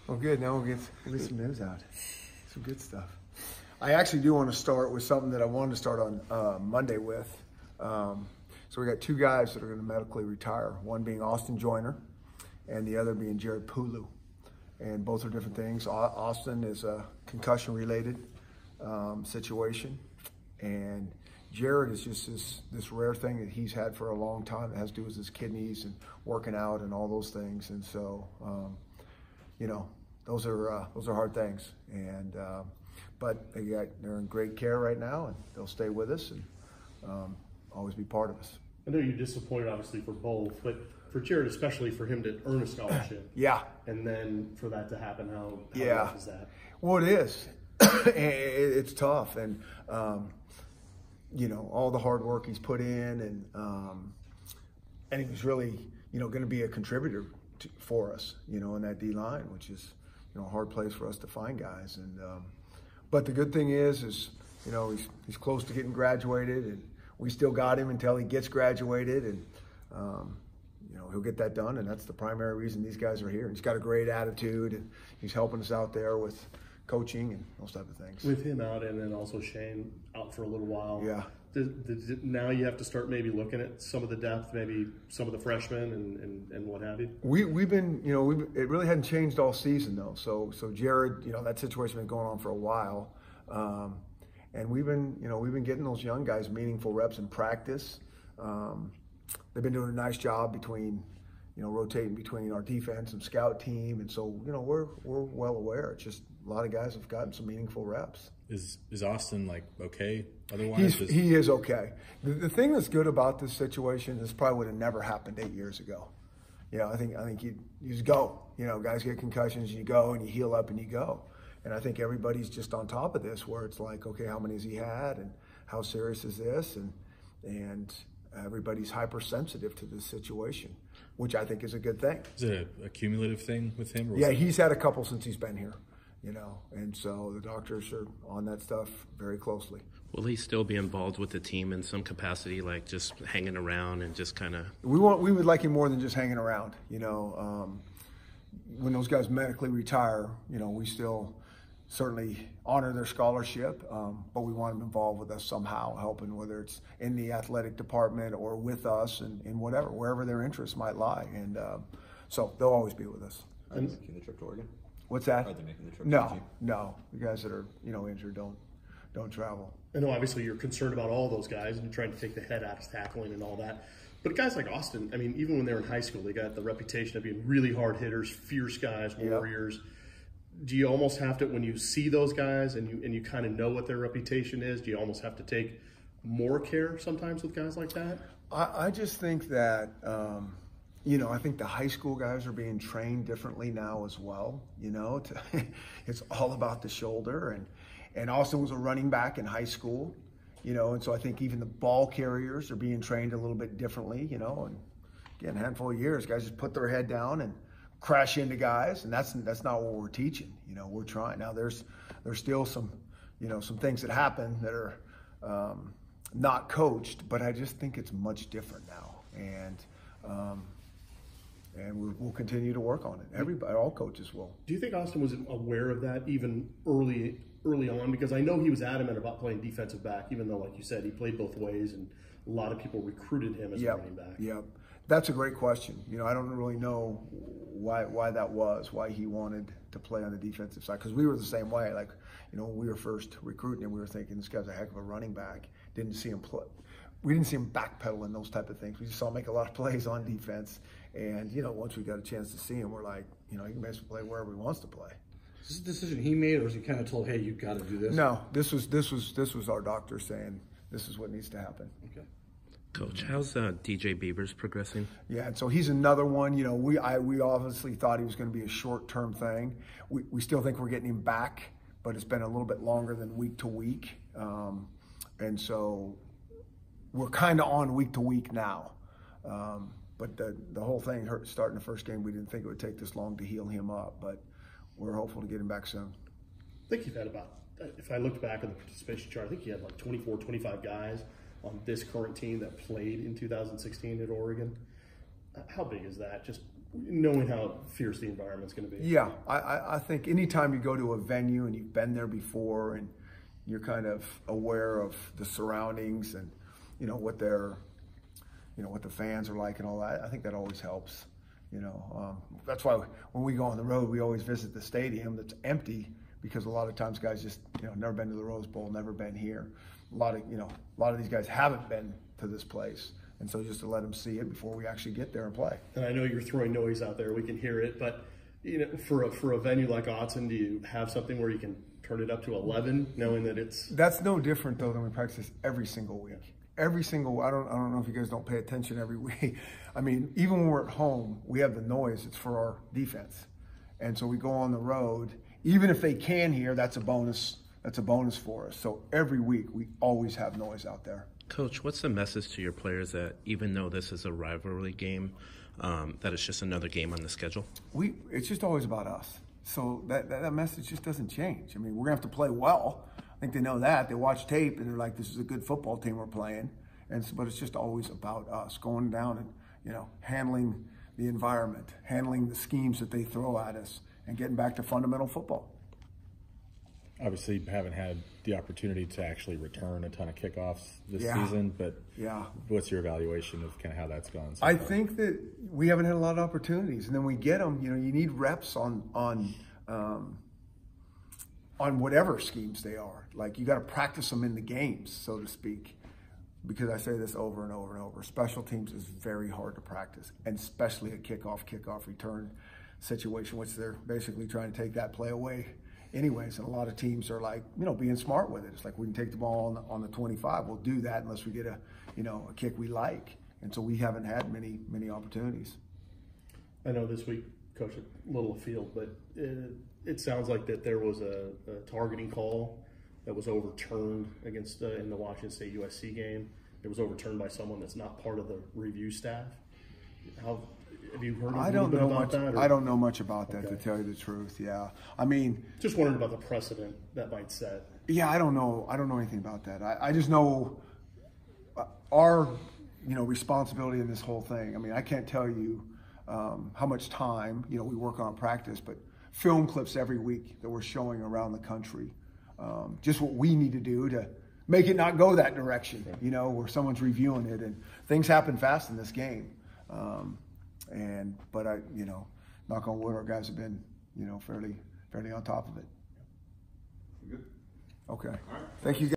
Well, good. Now we'll get some news out. Some good stuff. I actually do want to start with something that I wanted to start on Monday with. So we got two guys that are going to medically retire. One being Austin Joyner, and the other being Jared Pulu. And both are different things. Austin is a concussion-related situation, and Jared is just this rare thing that he's had for a long time that has to do with his kidneys and working out and all those things. And so, you know, those are hard things. And but they're in great care right now, and they'll stay with us and always be part of us. I know you're disappointed, obviously, for both, but for Jared, especially for him to earn a scholarship. Yeah. And then for that to happen, how rough is that? Well, it is. It's tough, and you know, all the hard work he's put in, and he was really, you know, going to be a contributor for us, you know, in that D line, which is, you know, a hard place for us to find guys. And but the good thing is you know, he's close to getting graduated, and we still got him until he gets graduated, and you know, he'll get that done, and that's the primary reason these guys are here. He's got a great attitude, and he's helping us out there with coaching and those type of things. With him out, and then also Shane out for a little while. Yeah. Now you have to start maybe looking at some of the depth, maybe some of the freshmen and what have you. We've been, you know, it really hadn't changed all season though. So Jared, you know, that situation has been going on for a while, and we've been getting those young guys meaningful reps in practice. They've been doing a nice job between, you know, rotating between our defense and scout team, and so, you know, we're well aware. It's just a lot of guys have gotten some meaningful reps. Is Austin like okay otherwise? He is okay. The thing that's good about this situation is probably would have never happened 8 years ago. You know, I think you just go. You know, guys get concussions, you go and you heal up and you go. And I think everybody's just on top of this, where it's like, okay, how many has he had, and how serious is this, and everybody's hypersensitive to this situation, which I think is a good thing. Is it a cumulative thing with him? Or yeah, he's had a couple since he's been here, you know, and so the doctors are on that stuff very closely. Will he still be involved with the team in some capacity, like just hanging around and just kind of? We would like him more than just hanging around, you know. When those guys medically retire, you know, we still certainly honor their scholarship, but we want them involved with us somehow, helping, whether it's in the athletic department or with us, and wherever their interests might lie. And so they'll always be with us. Are they making the trip to Oregon? What's that? Are they making the trip to Oregon? No. The guys that are, you know, injured don't travel. I know obviously you're concerned about all those guys and trying to take the head out of tackling and all that. But guys like Austin, I mean, even when they were in high school, they got the reputation of being really hard hitters, fierce guys, warriors. Yep. Do you almost have to, when you see those guys and you kind of know what their reputation is, do you almost have to take more care sometimes with guys like that? I just think that, you know, I think the high school guys are being trained differently now as well. You know, it's all about the shoulder, and Austin was a running back in high school, you know, and so I think even the ball carriers are being trained a little bit differently, you know, and again, a handful of years, guys just put their head down and crash into guys, and that's not what we're teaching. You know, we're trying. Now there's still some, you know, some things that happen that are not coached, but I just think it's much different now, and we'll continue to work on it. Everybody, all coaches will. Do you think Austin was aware of that even early on? Because I know he was adamant about playing defensive back, even though, like you said, he played both ways, and a lot of people recruited him as a running back. Yep. That's a great question. You know, I don't really know why that was, why he wanted to play on the defensive side, because we were the same way. Like, you know, when we were first recruiting him, we were thinking this guy's a heck of a running back. Didn't see him play. We didn't see him backpedaling, those type of things. We just saw him make a lot of plays on defense. And, you know, once we got a chance to see him, we're like, you know, he can basically play wherever he wants to play. Is this a decision he made, or was he kind of told, hey, you've got to do this? No, this was our doctor saying this is what needs to happen. Okay. Coach, how's DJ Beavers progressing? Yeah, and so he's another one. You know, we obviously thought he was going to be a short-term thing. We still think we're getting him back, but it's been a little bit longer than week to week, and so we're kind of on week to week now. But the whole thing hurt starting the first game. We didn't think it would take this long to heal him up, but we're hopeful to get him back soon. I think you've had about, if I looked back at the participation chart, I think you had like 24, 25 guys on this current team that played in 2016 at Oregon. How big is that? Just knowing how fierce the environment's going to be. Yeah, I think anytime you go to a venue and you've been there before and you're kind of aware of the surroundings and what they're, what the fans are like and all that, I think that always helps. That's why when we go on the road, we always visit the stadium that's empty, because a lot of times guys just never been to the Rose Bowl, never been here. A lot of these guys haven't been to this place. And so just to let them see it before we actually get there and play. And I know you're throwing noise out there; we can hear it. But for a venue like Autzen, do you have something where you can turn it up to 11, knowing that it's? That's no different though than we practice every single week. Every single. I don't know if you guys don't pay attention every week. I mean, even when we're at home, we have the noise. It's for our defense, and so we go on the road. Even if they can hear, that's a bonus. That's a bonus for us. So every week we always have noise out there. Coach, what's the message to your players that even though this is a rivalry game, that it's just another game on the schedule? It's just always about us. So that message just doesn't change. I mean, we're going to have to play well. I think they know that. They watch tape and they're like, this is a good football team we're playing. But it's just always about us going down and, handling the environment, handling the schemes that they throw at us, and getting back to fundamental football. Obviously, haven't had the opportunity to actually return a ton of kickoffs this Yeah. season, but Yeah. what's your evaluation of kind of how that's gone? So I far? think that we haven't had a lot of opportunities, and then we get them. You need reps on whatever schemes they are. Like, you got to practice them in the games, so to speak. Because I say this over and over and over, special teams is very hard to practice, and especially a kickoff return situation, which they're basically trying to take that play away anyways. And a lot of teams are like, being smart with it. It's like, we can take the ball on the 25. We'll do that unless we get a kick we like. And so we haven't had many opportunities. I know this week, Coach, a little afield, but it sounds like that there was a targeting call that was overturned against in the Washington State USC game. It was overturned by someone that's not part of the review staff. Have you heard I don't know about much. that? Or? I don't know much about that, Okay. to tell you the truth. Yeah, I mean, Just wondering about the precedent that might set. yeah, I don't know anything about that. I just know our responsibility in this whole thing. I mean, I can't tell you how much time we work on practice, but film clips every week that we're showing around the country. Just what we need to do to make it not go that direction. Where someone's reviewing it, and things happen fast in this game. But I, knock on wood, our guys have been, fairly on top of it. Good. Okay. All right. Thank you guys.